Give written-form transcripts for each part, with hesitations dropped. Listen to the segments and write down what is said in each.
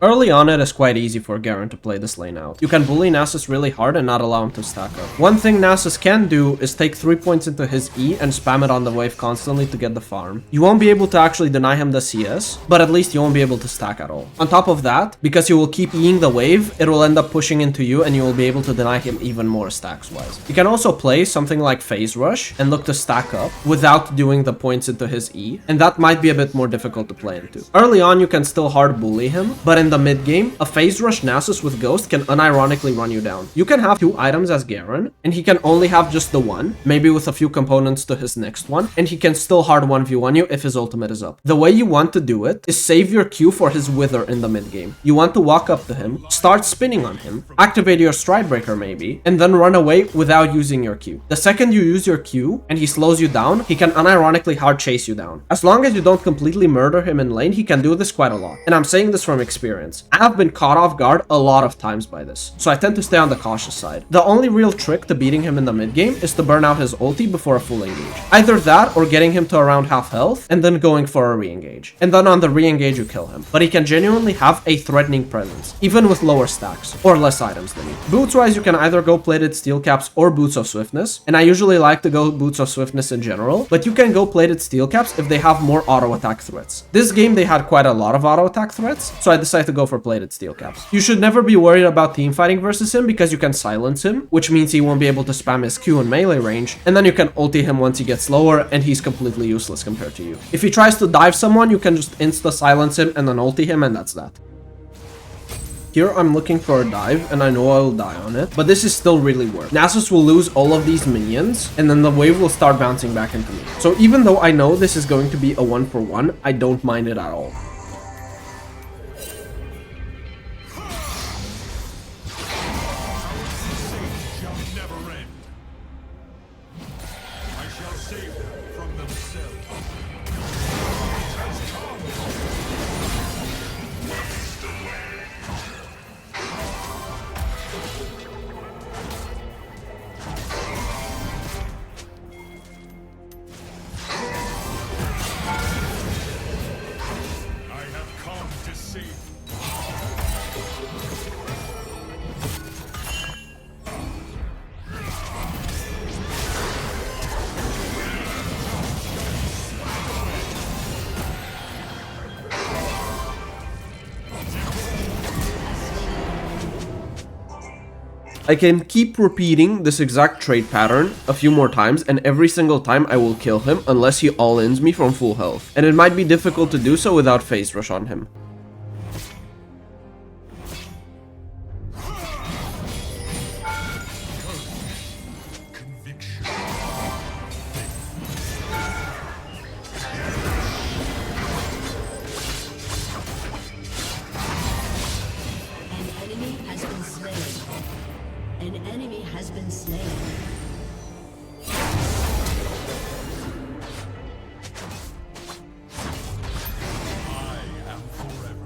Early on, it is quite easy for Garen to play this lane out. You can bully Nasus really hard and not allow him to stack up. One thing Nasus can do is take 3 points into his E and spam it on the wave constantly to get the farm. You won't be able to actually deny him the CS, but at least you won't be able to stack at all. On top of that, because you will keep Eing the wave, it will end up pushing into you and you will be able to deny him even more stacks wise. You can also play something like Phase Rush and look to stack up without doing the points into his E, and that might be a bit more difficult to play into. Early on, you can still hard bully him, but in the mid game, a Phase Rush Nasus with Ghost can unironically run you down. You can have 2 items as Garen, and he can only have just the one, maybe with a few components to his next one, and he can still hard 1v1 you if his ultimate is up. The way you want to do it is save your Q for his Wither in the mid game. You want to walk up to him, start spinning on him, activate your Stride Breaker maybe, and then run away without using your Q. The second you use your Q and he slows you down, he can unironically hard chase you down. As long as you don't completely murder him in lane, he can do this quite a lot. And I'm saying this from experience. I have been caught off guard a lot of times by this, so I tend to stay on the cautious side. The only real trick to beating him in the mid game is to burn out his ulti before a full engage. Either that or getting him to around half health and then going for a re-engage. And then on the re-engage you kill him. But he can genuinely have a threatening presence, even with lower stacks or less items than you. Boots wise, you can either go plated steel caps or boots of swiftness, and I usually like to go boots of swiftness in general, but you can go plated steel caps if they have more auto attack threats. This game they had quite a lot of auto attack threats, so I decided to go for plated steel caps. You should never be worried about team fighting versus him because you can silence him, which means he won't be able to spam his Q in melee range, and then you can ulti him once he gets lower and he's completely useless compared to you. If he tries to dive someone, you can just insta silence him and then ulti him, and that's that. Here I'm looking for a dive and I know I will die on it, but this is still really worth. Nasus will lose all of these minions and then the wave will start bouncing back into me. So even though I know this is going to be a 1-for-1, I don't mind it at all. I can keep repeating this exact trade pattern a few more times, and every single time I will kill him unless he all-ins me from full health. And it might be difficult to do so without phase rush on him. An enemy has been slain. I am forever.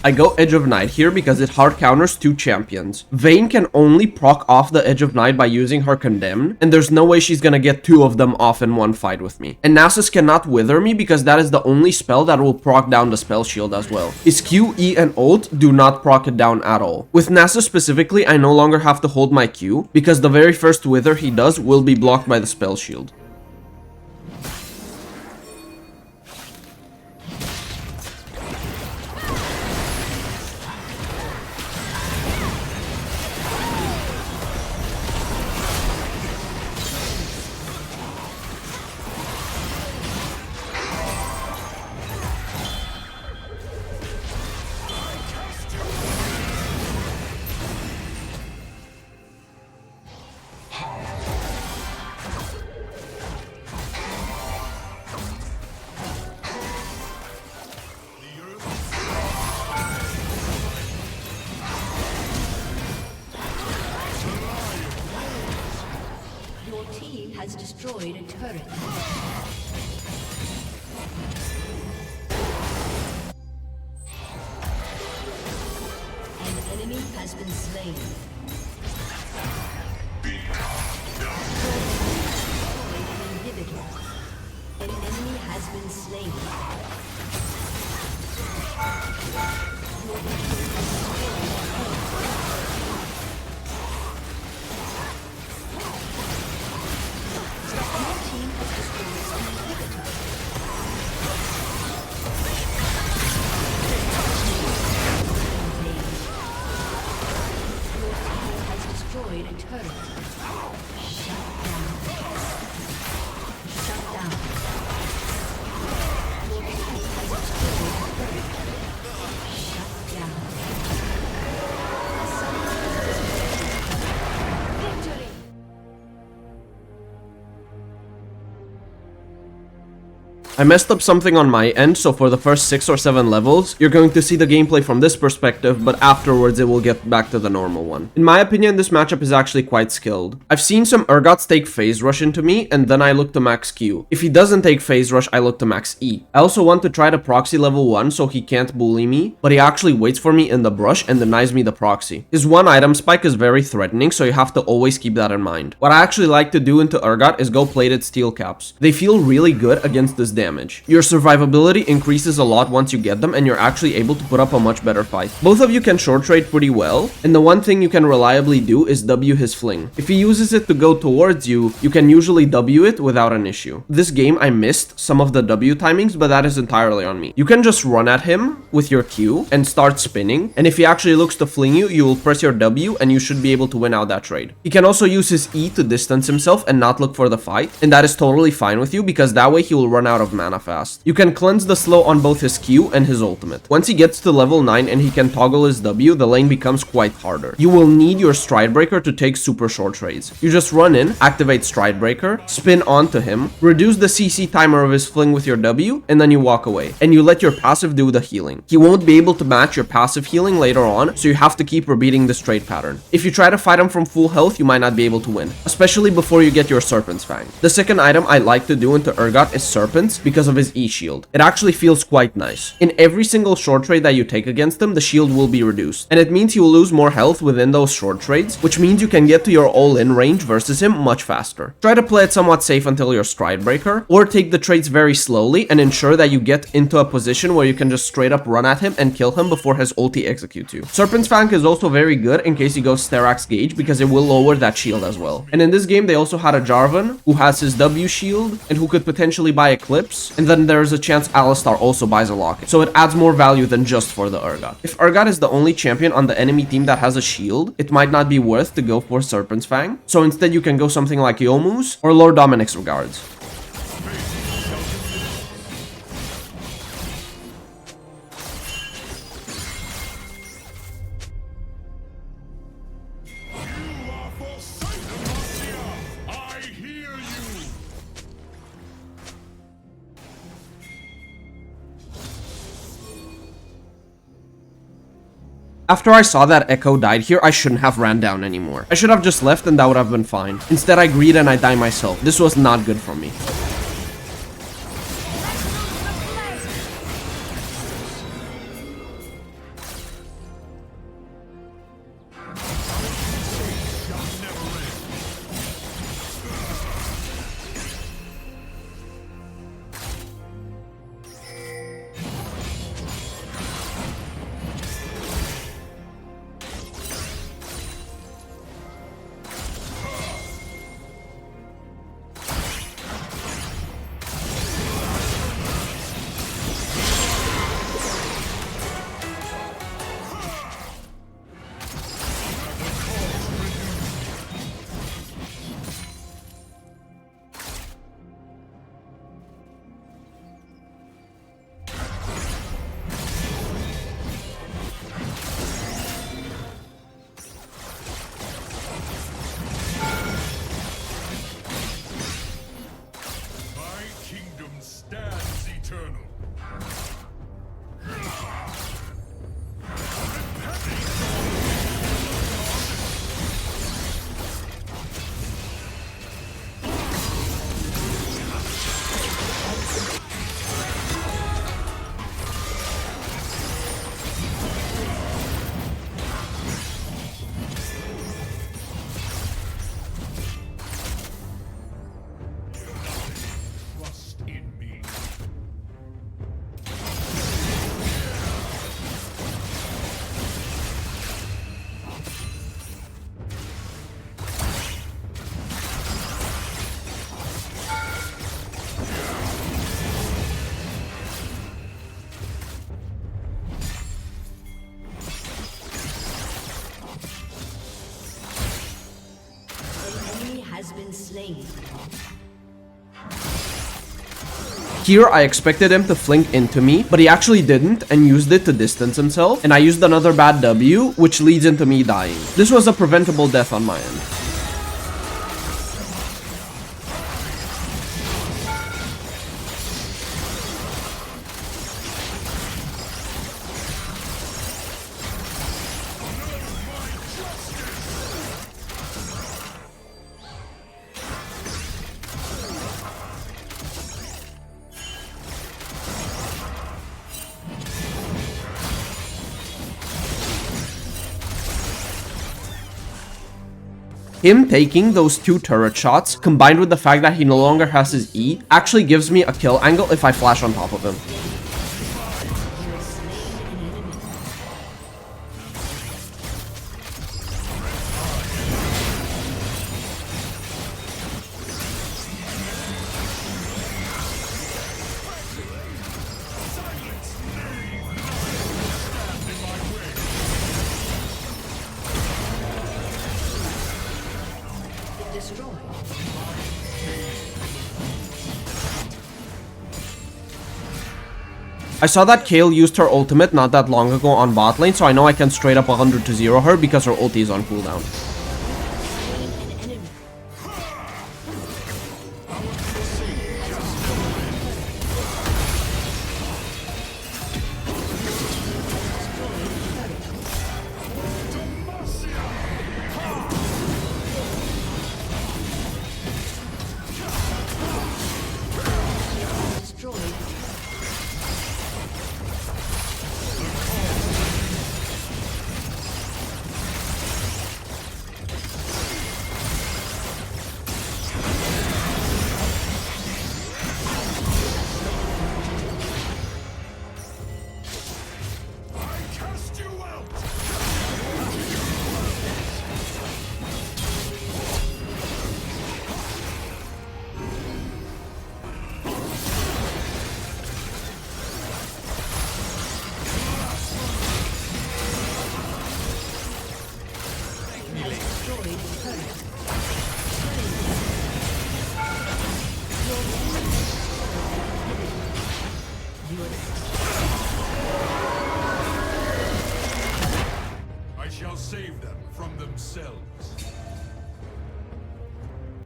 I go Edge of Night here because it hard counters 2 champions. Vayne can only proc off the Edge of Night by using her Condemned, and there's no way she's gonna get 2 of them off in one fight with me. And Nasus cannot Wither me because that is the only spell that will proc down the spell shield as well. His Q, E, and ult do not proc it down at all. With Nasus specifically, I no longer have to hold my Q because the very first Wither he does will be blocked by the spell shield. Has destroyed a turret. An enemy has been slain. An inhibitor. An enemy has been slain. I messed up something on my end, so for the first 6 or 7 levels, you're going to see the gameplay from this perspective, but afterwards it will get back to the normal one. In my opinion, this matchup is actually quite skilled. I've seen some Urgots take phase rush into me, and then I look to max Q. If he doesn't take phase rush, I look to max E. I also want to try to proxy level 1 so he can't bully me, but he actually waits for me in the brush and denies me the proxy. His 1 item spike is very threatening, so you have to always keep that in mind. What I actually like to do into Urgot is go plated steel caps. They feel really good against this damage. Your survivability increases a lot once you get them, and you're actually able to put up a much better fight. Both of you can short trade pretty well, and the one thing you can reliably do is W his fling. If he uses it to go towards you, you can usually W it without an issue. This game I missed some of the W timings, but that is entirely on me. You can just run at him with your Q and start spinning, and if he actually looks to fling you, you will press your W and you should be able to win out that trade. He can also use his E to distance himself and not look for the fight, and that is totally fine with you because that way he will run out of mana fast. You can cleanse the slow on both his Q and his ultimate. Once he gets to level 9 and he can toggle his W, the lane becomes quite harder. You will need your Stride Breaker to take super short trades. You just run in, activate Stride Breaker, spin onto him, reduce the CC timer of his fling with your W, and then you walk away. And you let your passive do the healing. He won't be able to match your passive healing later on, so you have to keep repeating this trade pattern. If you try to fight him from full health, you might not be able to win, especially before you get your Serpent's Fang. The second item I like to do into Urgot is Serpents because of his E shield. It actually feels quite nice. In every single short trade that you take against him, the shield will be reduced, and it means you will lose more health within those short trades, which means you can get to your all-in range versus him much faster. Try to play it somewhat safe until your Stride Breaker, or take the trades very slowly and ensure that you get into a position where you can just straight up run at him and kill him before his ulti executes you. Serpent's Fang is also very good in case you go Sterak's Gauge because it will lower that shield as well. And in this game, they also had a Jarvan who has his W shield and who could potentially buy Eclipse, and then there's a chance Alistar also buys a Locket. So it adds more value than just for the Urgot. If Urgot is the only champion on the enemy team that has a shield, it might not be worth to go for Serpent's Fang. So instead you can go something like Yomu's or Lord Dominic's Regards. After I saw that Echo died here, I shouldn't have ran down anymore. I should have just left and that would have been fine. Instead, I greed and I die myself. This was not good for me. Here, I expected him to flank into me, but he actually didn't and used it to distance himself, and I used another bad W, which leads into me dying. This was a preventable death on my end. Him taking those 2 turret shots, combined with the fact that he no longer has his E, actually gives me a kill angle if I flash on top of him. I saw that Kayle used her ultimate not that long ago on bot lane, so I know I can straight up 100 to 0 her because her ulti is on cooldown.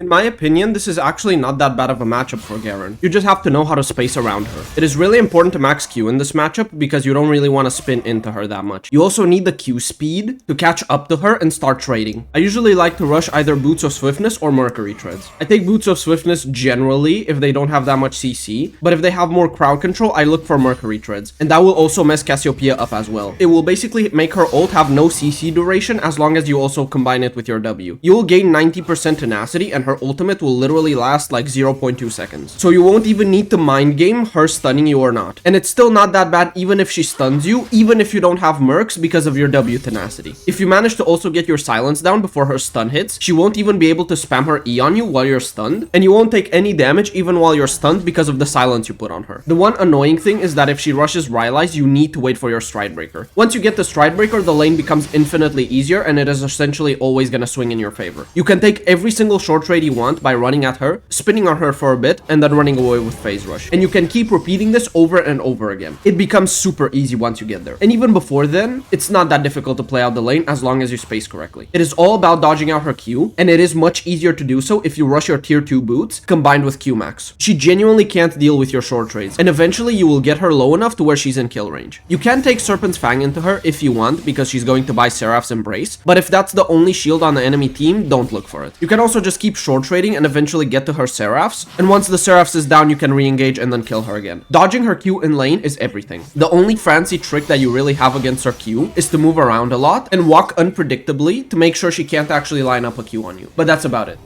In my opinion, this is actually not that bad of a matchup for Garen. You just have to know how to space around her. It is really important to max Q in this matchup because you don't really want to spin into her that much. You also need the Q speed to catch up to her and start trading. I usually like to rush either Boots of Swiftness or Mercury Treads. I take Boots of Swiftness generally if they don't have that much CC, but if they have more crowd control, I look for Mercury Treads, and that will also mess Cassiopeia up as well. It will basically make her ult have no CC duration as long as you also combine it with your W. You will gain 90% tenacity and her ultimate will literally last like 0.2 seconds. So you won't even need to mind game her stunning you or not. And it's still not that bad even if she stuns you, even if you don't have mercs because of your W tenacity. If you manage to also get your silence down before her stun hits, she won't even be able to spam her E on you while you're stunned, and you won't take any damage even while you're stunned because of the silence you put on her. The one annoying thing is that if she rushes Rylai's, you need to wait for your Stride Breaker. Once you get the Stride Breaker, the lane becomes infinitely easier and it is essentially always gonna swing in your favor. You can take every single short trade you want by running at her, spinning on her for a bit, and then running away with Phase Rush. And you can keep repeating this over and over again. It becomes super easy once you get there. And even before then, it's not that difficult to play out the lane as long as you space correctly. It is all about dodging out her Q, and it is much easier to do so if you rush your tier 2 boots combined with Q max. She genuinely can't deal with your short trades, and eventually you will get her low enough to where she's in kill range. You can take Serpent's Fang into her if you want because she's going to buy Seraph's Embrace, but if that's the only shield on the enemy team, don't look for it. You can also just keep short trading and eventually get to her Seraphs, and once the Seraphs is down, you can re-engage and then kill her again. Dodging her Q in lane is everything. The only fancy trick that you really have against her Q is to move around a lot and walk unpredictably to make sure she can't actually line up a Q on you. But that's about it.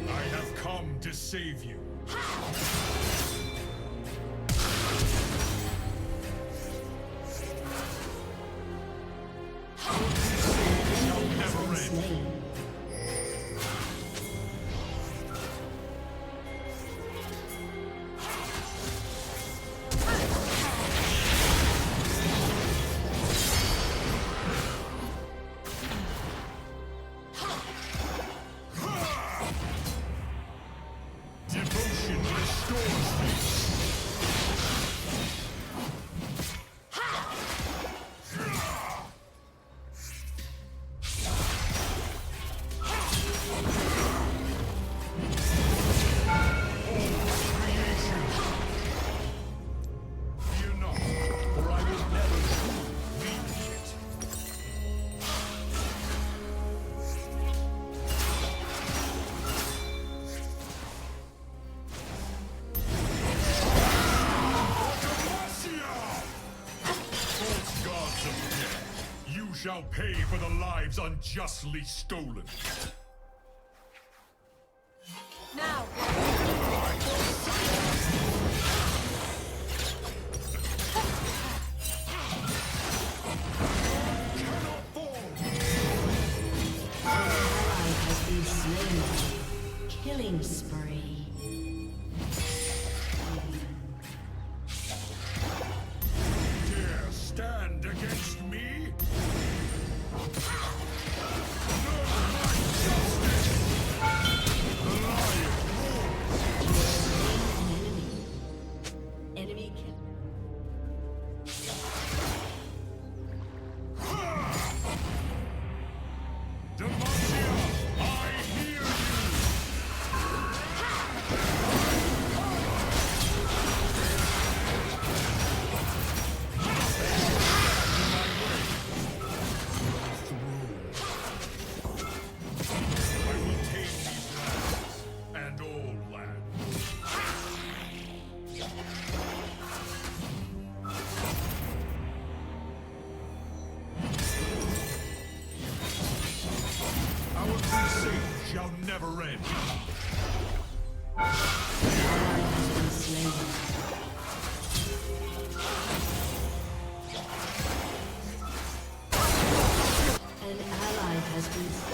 I have come to save you. Devotion Fear not, for I will never leave it. False gods of death, you shall pay for the lives unjustly stolen. Now, ally has been slain. Killing spree. Dare stand against me? No, my justice! The lion Enemy kill. Demacia, I hear you! I will take these lands and all lands. Our crusade shall never end. Ally has been slain. An ally has been slain.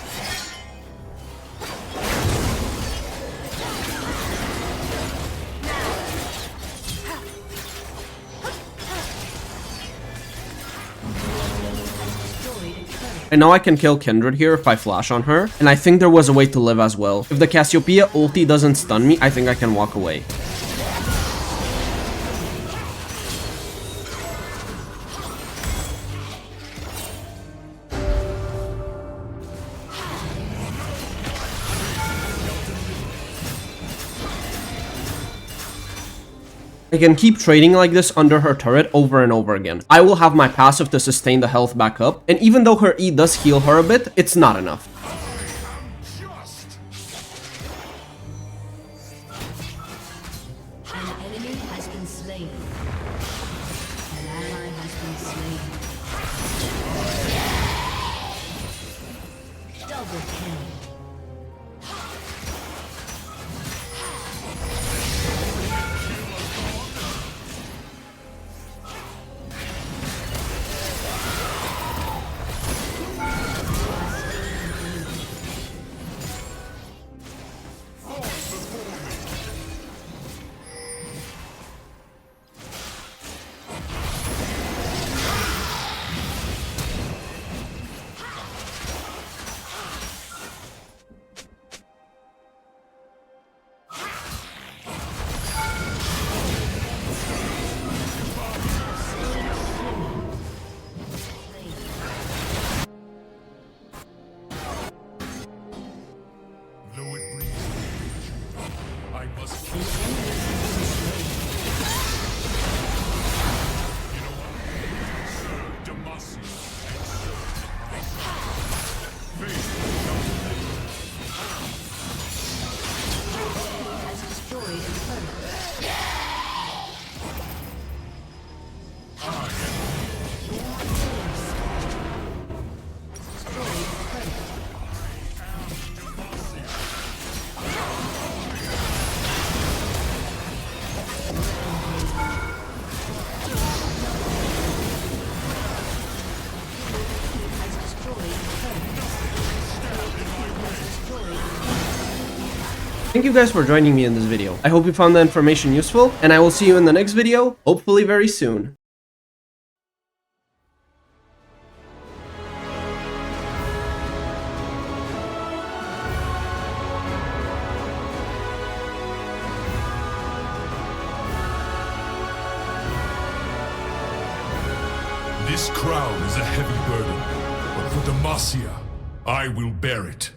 I know I can kill Kindred here if I flash on her, and I think there was a way to live as well. If the Cassiopeia ulti doesn't stun me, I think I can walk away. I can keep trading like this under her turret over and over again. I will have my passive to sustain the health back up, and even though her E does heal her a bit, it's not enough. Just! An enemy has been slain. An ally has been slain. Double kill. Though it brings me I must kill. You know what? Serve Demacia and serve myself. Faith shall deliver. Has destroyed a turret. Thank you guys for joining me in this video. I hope you found the information useful, and I will see you in the next video, hopefully very soon. This crown is a heavy burden, but for Demacia, I will bear it.